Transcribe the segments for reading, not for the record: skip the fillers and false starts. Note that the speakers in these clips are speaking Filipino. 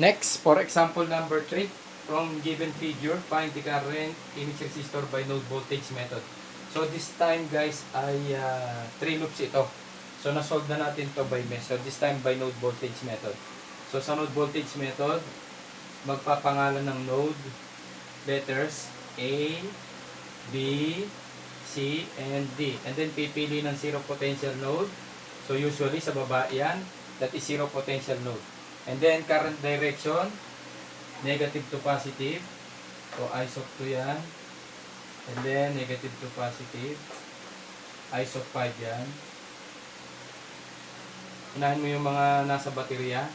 Next, for example number 3, from given figure, find the current image resistor by node voltage method. So this time guys ay 3 loops ito. So na-solve na natin to by mesh. So this time by node voltage method. So sa node voltage method, magpapangalan ng node letters A, B, C, and D. And then pipili ng zero potential node. So usually sa baba yan, that is zero potential node. And then current direction, negative to positive. So ISO 2 yan. And then negative to positive. ISO 5 yan. Unahin mo yung mga nasa baterya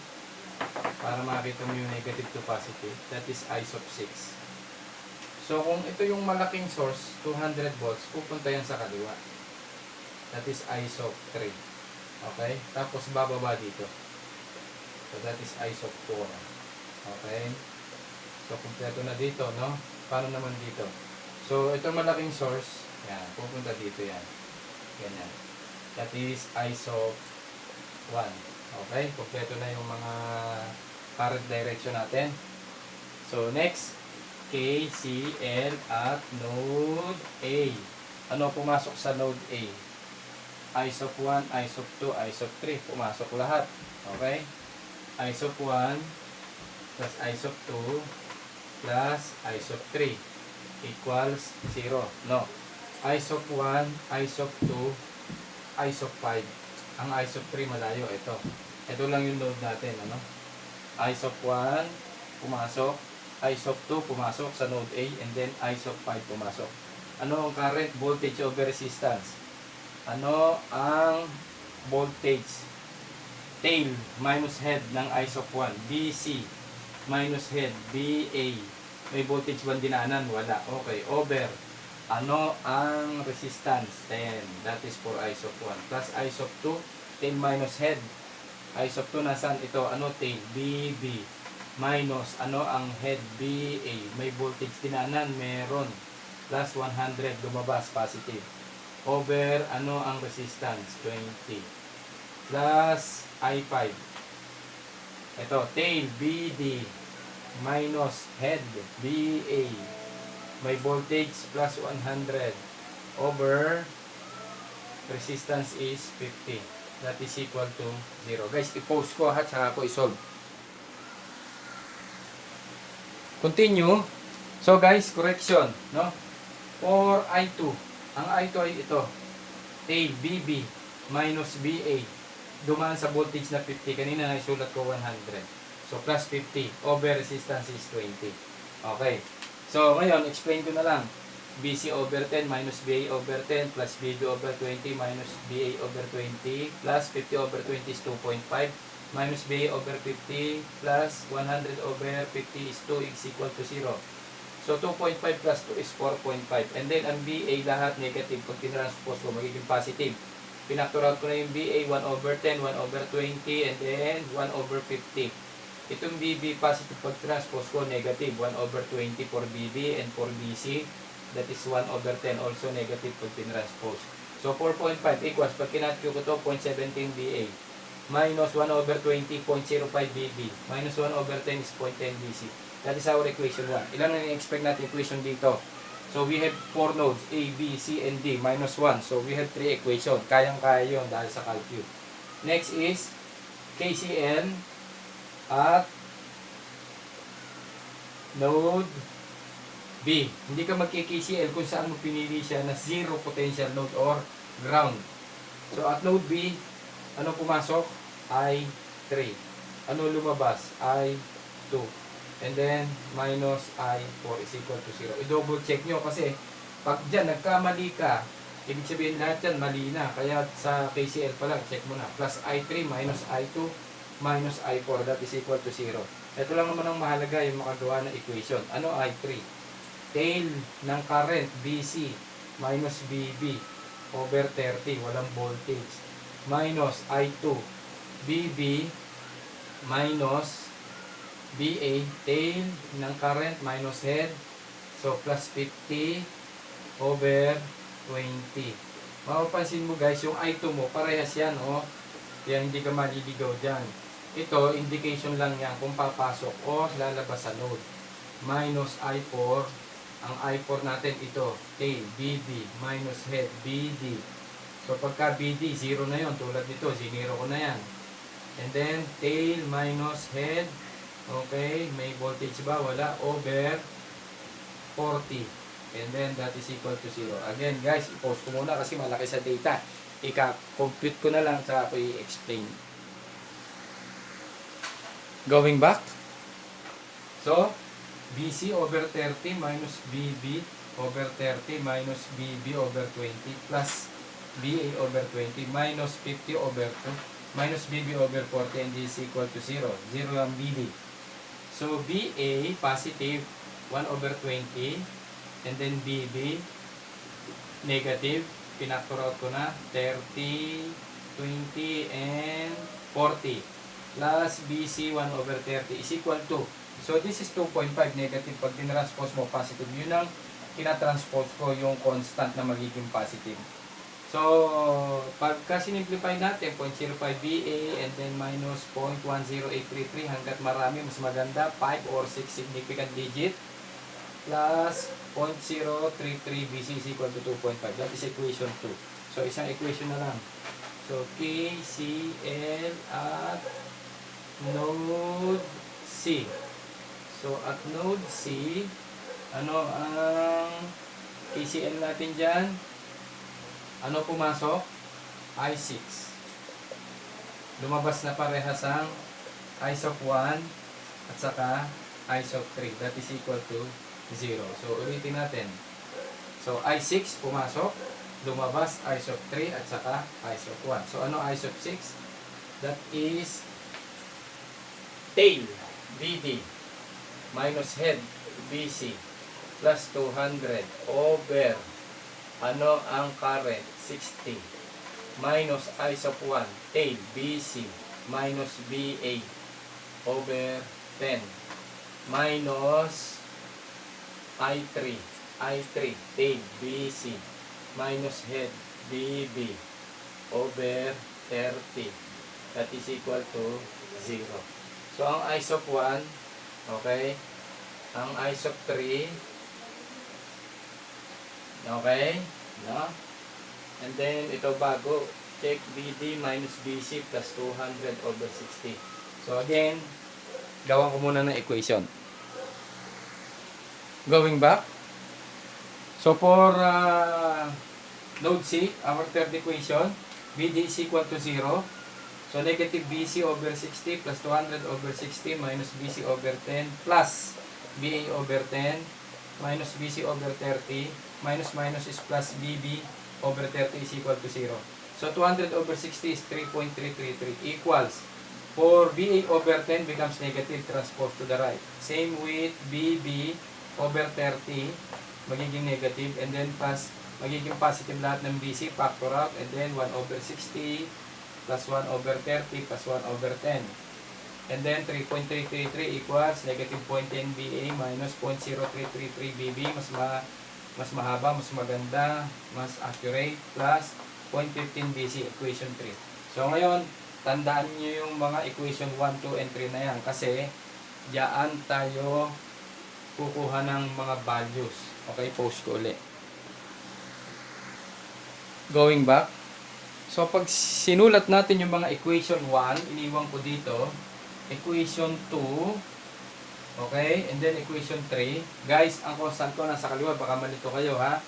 para makita mo yung negative to positive. That is ISO 6. So kung ito yung malaking source, 200 volts, pupunta yan sa kaliwa. That is ISO 3. Okay? Tapos bababa dito. So that is ISO 4. Okay? So kumpleto na dito, no? Paano naman dito? So ito malaking source, yan, pupunta dito yan. Ganyan. That is ISO 1. Okay? Kumpleto na yung mga current direction natin. So next, KCL at node A. Ano pumasok sa node A? ISO 1, ISO 2, ISO 3. Pumasok lahat. Okay? ISO 1 plus ISO 2 plus ISO 3 equals 0. No. ISO 1, ISO 2, ISO 5. Ang ISO 3 malayo. Ito lang yung node natin. Ano? ISO 1 pumasok. ISO 2 pumasok sa node A. And then ISO 5 pumasok. Ano ang current? Voltage over resistance. Ano ang voltage? Tail minus head ng ISO 1. BC minus head. BA. May voltage ba dinaanan? Wala. Okay. Over. Ano ang resistance? 10. That is for ISO 1. Plus ISO 2. Tail minus head. ISO 2 nasaan? Ito. Ano tail? BB. Minus. Ano ang head? BA. May voltage dinaanan? Meron. Plus 100. Lumabas. Positive. Over. Ano ang resistance? 20. Plus I5. Ito, tail, BD, minus head, BA. May voltage plus 100 over resistance is 50. That is equal to 0. Guys, i-post ko at saka ko i-solve. Continue. So guys, correction, no? For I2, ang I2 ay ito. Tail, BB, minus BA. Dumaan sa voltage na 50. Kanina naisulat ko 100. So, plus 50. Over resistance is 20. Okay. So, ngayon, explain ko na lang. BC over 10 minus BA over 10 plus BB over 20 minus BA over 20 plus 50 over 20 is 2.5 minus BA over 50 plus 100 over 50 is 2 is equal to 0. So, 2.5 plus 2 is 4.5. And then, ang BA lahat negative. Pag tinranspose ko, magiging positive. Pinactor out ko na yung BA, 1 over 10, 1 over 20, and then 1 over 50. Itong BB positive pag transpose ko, negative, 1 over 20 for BB, and for BC, that is 1 over 10, also negative pag tinranspose. So 4.5 equals, pag kinatyo ko to, 0.17 BA, minus 1 over 20, 0.05 BB, minus 1 over 10 is 0.10 BC. That is our equation 1. Ilan na i-expect natin equation dito? So, we have 4 nodes, A, B, C, and D, minus 1. So, we have 3 equations. Kayang-kaya yun dahil sa calculus. Next is KCL at node B. Hindi ka magki-KCL kung saan mo pinili siya na zero potential node or ground. So, at node B, ano pumasok? I3. Ano lumabas? I2. And then, minus I4 is equal to 0. I-double check nyo kasi pag dyan nagkamali ka, ibig sabihin lahat dyan mali na. Kaya sa KCL pa lang, check mo na. Plus I3 minus I2 minus I4, that is equal to 0. Ito lang naman ang mahalaga yung makagawa ng equation. Ano I3? Tail ng current BC minus BB over 30, walang voltage. Minus I2 BB minus BA, tail ng current minus head. So, plus 50 over 20. Mapapansin mo guys, yung I2 mo, parehas yan, oh. Kaya hindi ka maliligaw dyan. ito, indication lang yan kung papasok o lalabas sa node. Minus I4, ang I4 natin ito, tail, BD, minus head, BD. So pagka BD, 0 na yon, tulad nito, zinero ko na yan. And then, tail minus head, okay, may voltage ba? Wala, over 40. And then, that is equal to 0. Again, guys, i-pause ko muna kasi malaki sa data. Ika-compute ko na lang, saka ko i-explain. Going back. So, BC over 30 minus BB over 30 minus BB over 20 plus BA over 20 minus 50 over 2 minus BB over 40, and this is equal to 0. 0 ang BB. So, BA positive 1 over 20, and then BB negative, pinactor out ko na 30, 20, and 40 plus BC 1 over 30 is equal to, so this is 2.5 negative. Pag tinranspose mo positive, yun ang tinatranspose ko, yung constant na magiging positive. So, pagka sinimplify natin, 0.05 BA and then minus 0.10833 hanggat marami, mas maganda, 5 or 6 significant digit plus 0.033 BC is equal to 2.5. That is equation 2. So, isang equation na lang. So, KCL at node C. So, at node C, ano ang KCL natin dyan? Ano pumasok? I6. Lumabas na parehas ang I sub 1 at saka I sub 3. That is equal to 0. So, ulitin natin. So, I6 pumasok, lumabas I sub 3 at saka I sub 1. So, ano I sub 6? That is tail, BD, minus head, BC, plus 200 over ano ang current? 60 minus I sub 1, tail, BC, minus BA over 10 minus I3, tail, BC, minus head, BB over 30. That is equal to 0. So, ang I sub 1, okay, ang I sub 3, okay, no? And then, ito bago, check BD minus BC plus 200 over 60. So, again, gawan ko muna ng equation. Going back. So, for node C, our third equation, BD is equal to 0. So, negative BC over 60 plus 200 over 60 minus BC over 10 plus BA over 10 minus BC over 30 minus minus is plus BB over 30 is equal to 0. So, 200 over 60 is 3.333 equals, for BA over 10 becomes negative, transpose to the right. Same with BB over 30, magiging negative, and then magiging positive lahat ng BC, factor out, and then 1 over 60 plus 1 over 30 plus 1 over 10. And then 3.333 equals negative 0.10 BA minus 0.0333 BB, mas mahaba, mas maganda, mas accurate, plus 0.15 BC, equation 3. So ngayon, tandaan nyo yung mga equation 1, 2, and 3 na yan kasi diyan tayo kukuha ng mga values. Okay, post ko ulit. Going back. So pag sinulat natin yung mga equation 1, iniwan ko dito, equation 2, okay, and then equation 3. Guys, ang constant ko nasa kaliwa, baka malito kayo ha.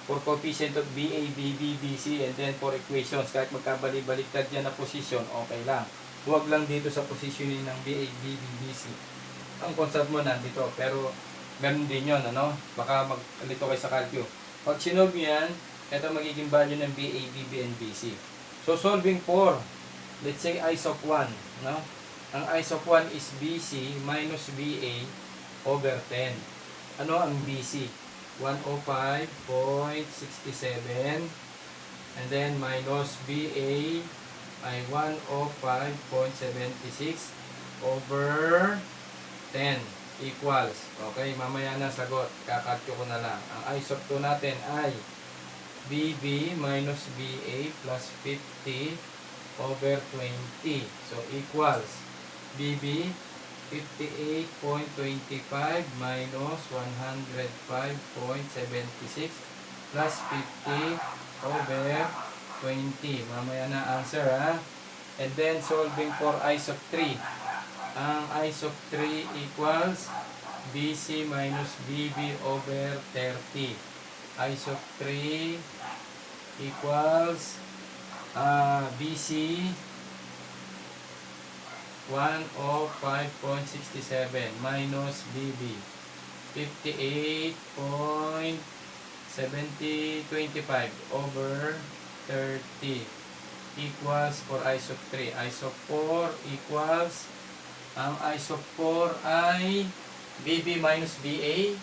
For coefficient of BA, BB, BC, and then for equations, kahit magkabali-baliktad yan na position, okay lang. Huwag lang dito sa positioning ng BA, BB, BC. Ang constant mo nandito, pero ganun din yun, ano? Baka malito kayo sa calculus. Pag sinolve yan, ito magiging value ng BA, BB, and BC. So, solving for, let's say, I sub 1, no? Ang I sub 1 is BC minus BA over 10. Ano ang BC? 105.67, and then minus BA ay 105.76 over 10 equals. Okay, mamaya na sagot. Kakatyo ko na lang. Ang I sub 2 natin ay BB minus BA plus 50 over 20. So, equals BB 58.25 minus 105.76 plus 50 over 20. Mamaya na answer ha. And then solving for I sub 3. Ang I sub 3 equals BC minus BB over 30. I sub 3 equals BC 105.67 minus BB 58.7025 over 30 equals for I sub 3. I sub 4 equals, ang I sub 4 ay BB minus BA.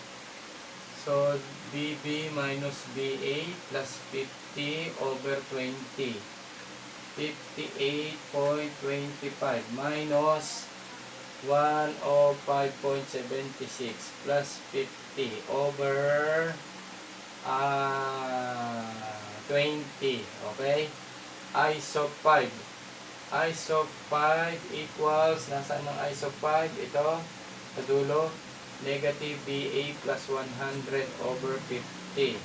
So, BB minus BA plus 50 over 20. 58.25 minus 105.76 plus 50 over 20. Okay? I sub 5. I sub 5 equals, nasaan ang I sub 5? Ito, sa dulo, negative BA plus 100 over 50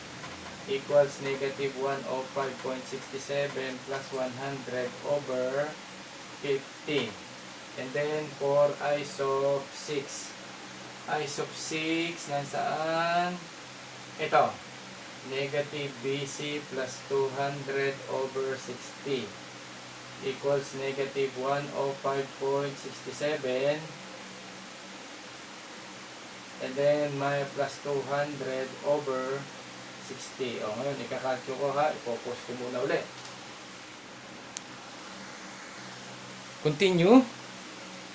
equals negative 105.67 plus 100 over 50. And then for I sub 6. I sub 6, nasaan? Ito, negative BC plus 200 over 60 equals negative 105.67, and then may plus 200 over 60. O ngayon, ikakalkyo ko ha, ipopost ko muna ulit. Continue.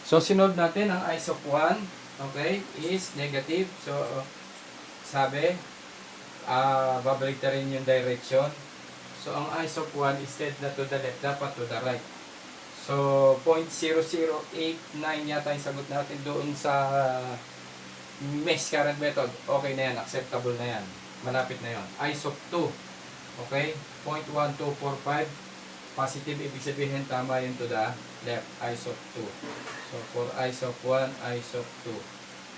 So, sinolve natin ang I sub 1, okay, is negative. So, sabi, babalik na rin yung direction. So, ang I sub 1, instead na to the left, dapat to the right. So, 0.0089 yata yung sagot natin doon sa mesh current method. Okay na yan, acceptable na yan. Malapit na yan. I sub 2, okay, 0.1245. Positive, ibig sabihin tama yun to the left. I sub 2. So, for I sub 1, I sub 2.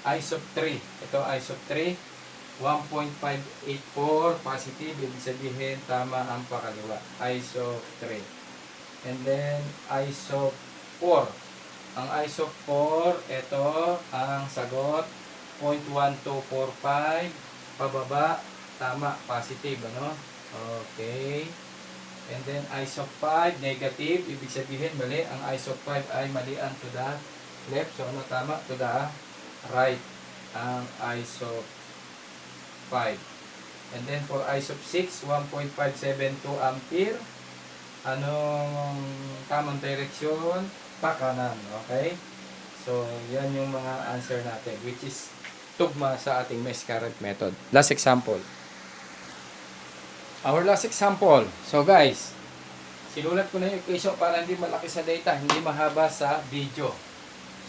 I sub 3. Ito, I sub 3. 1.584 positive, ibig sabihin tama ang pakaliwa. I sub 3. And then I sub 4. Ang I sub 4, ito ang sagot, 0.1245 pababa, tama, positive, ano? Okay. And then I sub 5 negative, ibig sabihin mali. Ang I sub 5 ay malian to the left, so ano tama? To the right ang I sub 5. And then for I sub 6, 1.572 ampere. Anong tamang direction? Pakanan. Okay? So, yan yung mga answer natin, which is tugma sa ating mesh current method. Last example. Our last example. So, guys, sinulat ko na yung equation para hindi malaki sa data, hindi mahaba sa video.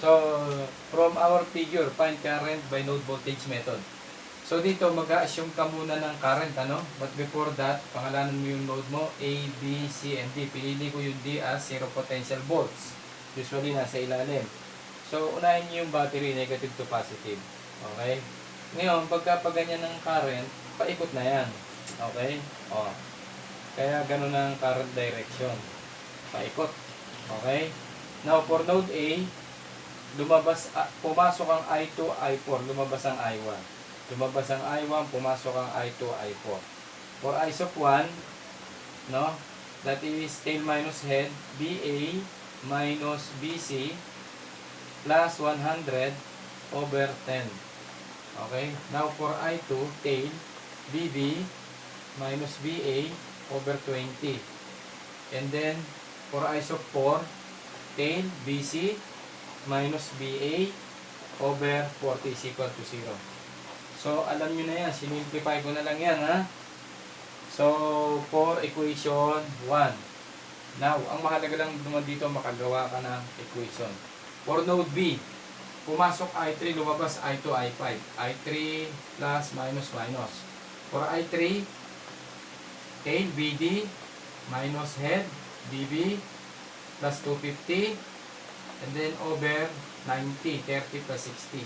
So, from our figure, find current by node voltage method. So dito mag-a-assume ka muna ng current, ano? But before that, pangalanan mo yung node mo, A, B, C, and D. Pinili ko yung D as zero potential volts. Usually nasa ilalim. So unahin niyo yung battery, negative to positive. Okay? Ngayon, pagka ganyan ng current, paikot na yan. Okay? O. Kaya ganun ang current direction. Paikot. Okay? Now for node A, pumasok ang I2, I4, lumabas ang I1. Lumabas ang I1, pumasok ang I2, I4. For I sub 1, no? That is tail minus head, BA minus BC plus 100 over 10. Okay? Now for I2, tail, BB minus BA over 20. And then, for I sub 4, tail, BC minus BA over 40 is equal to 0. So, alam nyo na yan. Sinimplify ko na lang yan, ha? So, for equation 1. Now, ang mahalaga lang naman dito, makagawa ka ng equation. For node B, pumasok I3, lumabas I2, I5. I3 plus, minus, minus. For I3, tail, BD, minus head, BB, plus 250. and then over 90, 30 plus 60.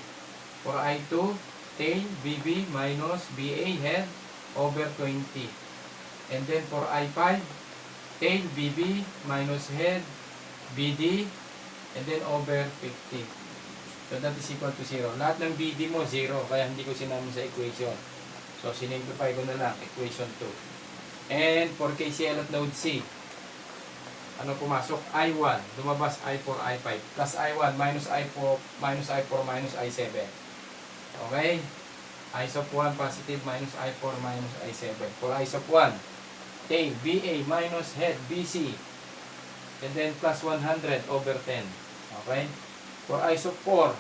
For I2, tail, BB minus BA head over 20. And then for I5, tail, BB minus head, BD, and then over 50. So that is equal to 0. Lahat ng BD mo 0, kaya hindi ko sinama sa equation. So sinimplify ko na lang, equation 2. And for KCL at node C, ano pumasok? I1, lumabas I4, I5, plus I1, minus I4, minus I4, minus I7. Okay? I sub 1 positive, minus I4, minus I7. For I sub 1, tail, BA, minus head, BC, and then plus 100 over 10. Okay? For I sub 4,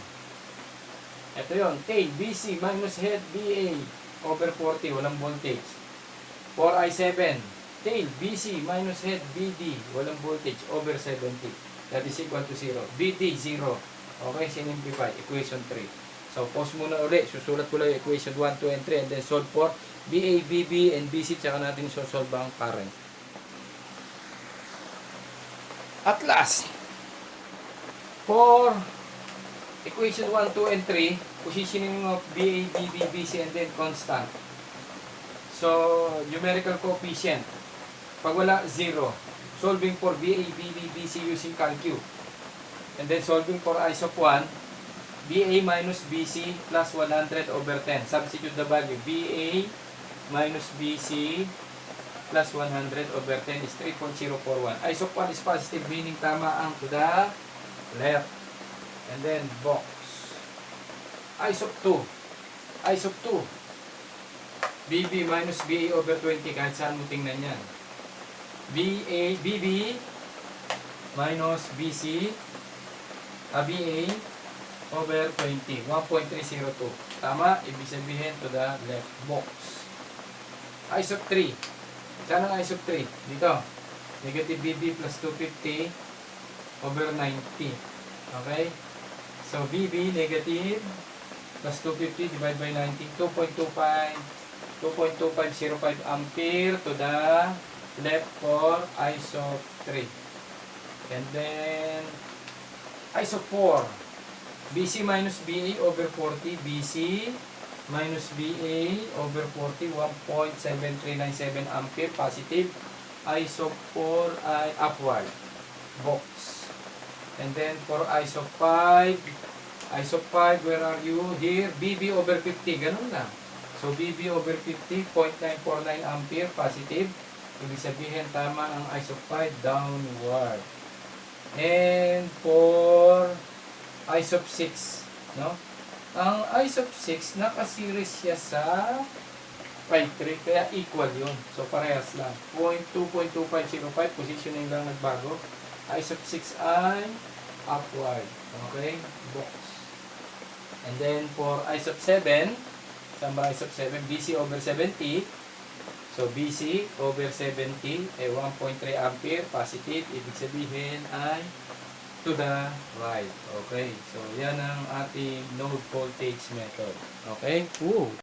ito yun, tail, BC, minus head, BA, over 40, walang voltage. For I7, tail, BC, minus head, BD, walang voltage, over 70. That is equal to 0. BD, 0. Okay, sinimplify, equation 3. So, pause muna ulit. Susulat ko lang equation 1, 2, and 3, and then solve for BA, BB, and BC, tsaka natin solve ang current. At last, for equation 1, 2, and 3, positioning of BA, BB, BC, and then constant. So, numerical coefficient. Pag wala, 0. Solving for BA, BB, BC using calcu. And then solving for I sub 1, BA minus BC plus 100 over 10. Substitute the value. BA minus BC plus 100 over 10 is 3.041. I sub 1 is positive, meaning tama ang to the left. And then box. I sub 2. I sub 2. BB minus BA over 20. Kahit saan mo tingnan yan. BB minus BC BA over 20. 1.302. Tama? Ibig sabihin to the left box. I sub 3. Saan ang I sub 3? Dito. Negative BB plus 250 over 90. Okay? So, BB negative plus 250 divided by 90. 2.2505 ampere to the left for I sub 3. And then I sub 4. BC minus BA over 40. BC minus BA over 40. 1.7397 ampere positive. I sub 4 ay upward. Box. And then for I sub 5. I sub 5, where are you? Here. BB over 50. Ganun lang. So BB over 50. 0.949 ampere positive. Ibig sabihin tama ang I sub 5 downward. And for I sub 6, no? Ang I sub 6 naka-series siya sa 5.3 kaya equal yun. So parehas lang. 2.2505 positioning lang nagbago. I sub 6 ay upward. Okay? Box. And then for I sub 7, saan I sub 7? BC over 70. So, BC over 70 ay 1.3 ampere positive. Ibig sabihin ay to the right. Okay. So, yan ang ating node voltage method. Okay? Woo!